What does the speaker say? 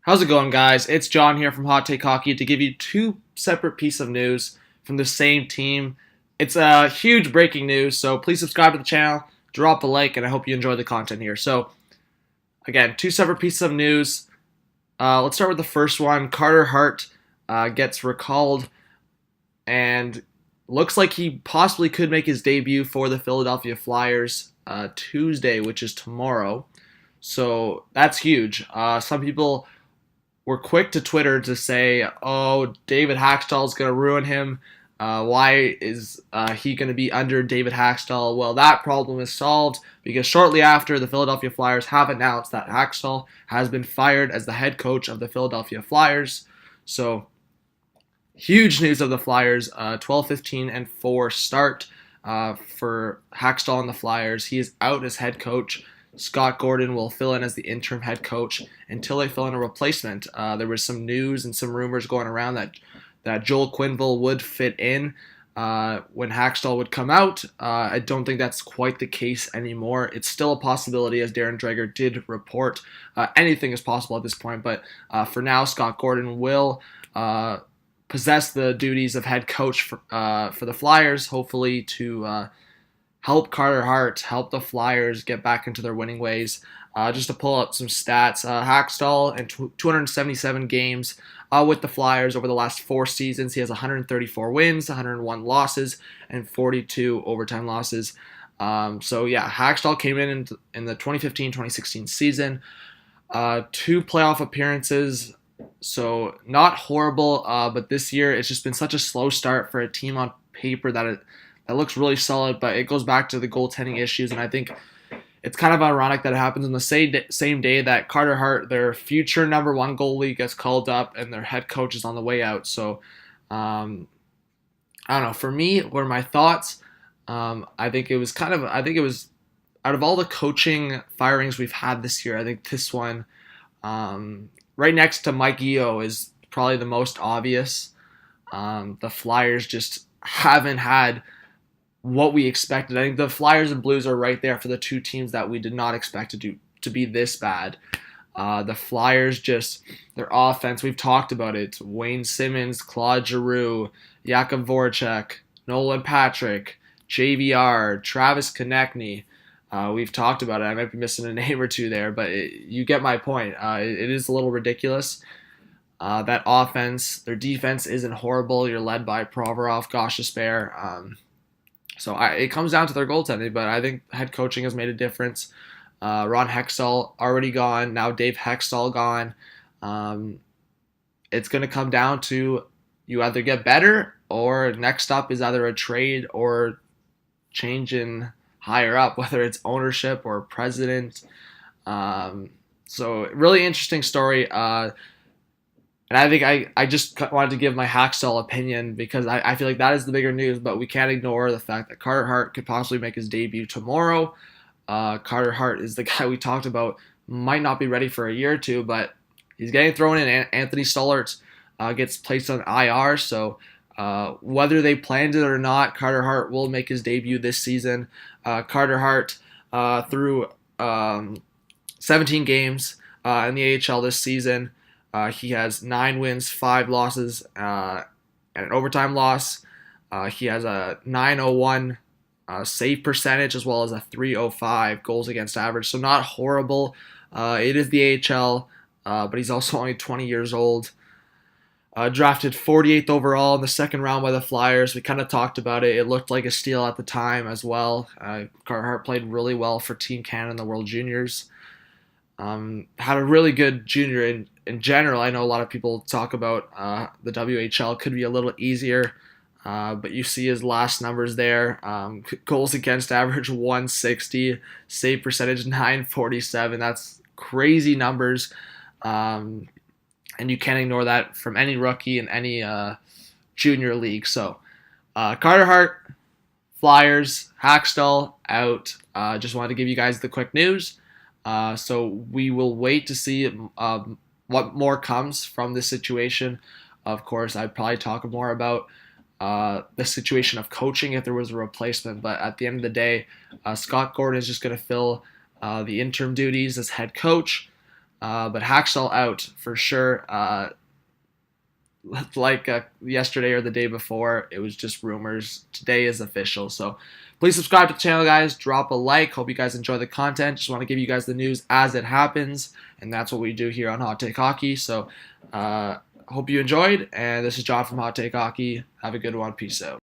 How's it going, guys? It's John here from Hot Take Hockey to give you two separate pieces of news from the same team. It's a huge breaking news, so please subscribe to the channel, drop a like, and I hope you enjoy the content here. So, again, two separate pieces of news. Let's start with the first one. Carter Hart gets recalled and looks like he possibly could make his debut for the Philadelphia Flyers Tuesday, which is tomorrow. So that's huge. Some people were quick to Twitter to say, "Oh, David Hakstol is going to ruin him. Why is he going to be under David Hakstol?" Well, that problem is solved because shortly after, the Philadelphia Flyers have announced that Hakstol has been fired as the head coach of the Philadelphia Flyers. So, huge news of the Flyers. 12-15-4 start for Hakstol and the Flyers. He is out as head coach. Scott Gordon will fill in as the interim head coach until they fill in a replacement. There was some news and some rumors going around that Joel Quenneville would fit in when Hakstol would come out. I don't think that's quite the case anymore. It's still a possibility, as Darren Dreger did report. Anything is possible at this point, but for now, Scott Gordon will possess the duties of head coach for the Flyers, hopefully to help Carter Hart, help the Flyers get back into their winning ways. Just to pull up some stats, Hakstol in 277 games with the Flyers over the last 4 seasons. He has 134 wins, 101 losses, and 42 overtime losses. So yeah, Hakstol came in the 2015-2016 season. 2 playoff appearances, so not horrible, but this year it's just been such a slow start for a team on paper that looks really solid, but it goes back to the goaltending issues, and I think it's kind of ironic that it happens on the same day that Carter Hart, their future number 1 goalie, gets called up and their head coach is on the way out. So, I don't know. For me, what are my thoughts? I think it was out of all the coaching firings we've had this year, I think this one, right next to Mike Yeo, is probably the most obvious. The Flyers just haven't had what we expected. I think the Flyers and Blues are right there for the two teams that we did not expect to be this bad. The Flyers, just their offense, we've talked about it. Wayne Simmons, Claude Giroux, Jakub Voracek, Nolan Patrick, JVR, Travis Konechny. We've talked about it. I might be missing a name or two there, but you get my point. It is a little ridiculous. That offense, their defense isn't horrible. You're led by Provorov, Gostisbehere. So it comes down to their goaltending, but I think head coaching has made a difference. Ron Hextall already gone. Now Dave Hextall gone. It's going to come down to you either get better or next up is either a trade or change in higher up, whether it's ownership or president. So really interesting story. And I think I just wanted to give my Hakstol opinion because I feel like that is the bigger news, but we can't ignore the fact that Carter Hart could possibly make his debut tomorrow. Carter Hart is the guy we talked about, might not be ready for a year or two, but he's getting thrown in. Anthony Stolarz gets placed on IR, so whether they planned it or not, Carter Hart will make his debut this season. Carter Hart through 17 games in the AHL this season. He has 9 wins, 5 losses, and an overtime loss. He has a 901 save percentage as well as a 305 goals against average. So not horrible. It is the AHL, but he's also only 20 years old. Drafted 48th overall in the second round by the Flyers. We kind of talked about it. It looked like a steal at the time as well. Carter Hart played really well for Team Canada in the World Juniors. Had a really good junior in general. I know a lot of people talk about the WHL could be a little easier, but you see his last numbers there. Goals against average 160, save percentage 947. That's crazy numbers, and you can't ignore that from any rookie in any junior league. So Carter Hart, Flyers, Hakstol out. Just wanted to give you guys the quick news. So we will wait to see what more comes from this situation. Of course, I'd probably talk more about the situation of coaching if there was a replacement. But at the end of the day, Scott Gordon is just going to fill the interim duties as head coach. But Hakstol out for sure. Like yesterday or the day before, it was just rumors. Today is official. So please subscribe to the channel, guys. Drop a like. Hope you guys enjoy the content. Just want to give you guys the news as it happens, and that's what we do here on Hot Take Hockey. So hope you enjoyed, and this is John from Hot Take Hockey. Have a good one. Peace out.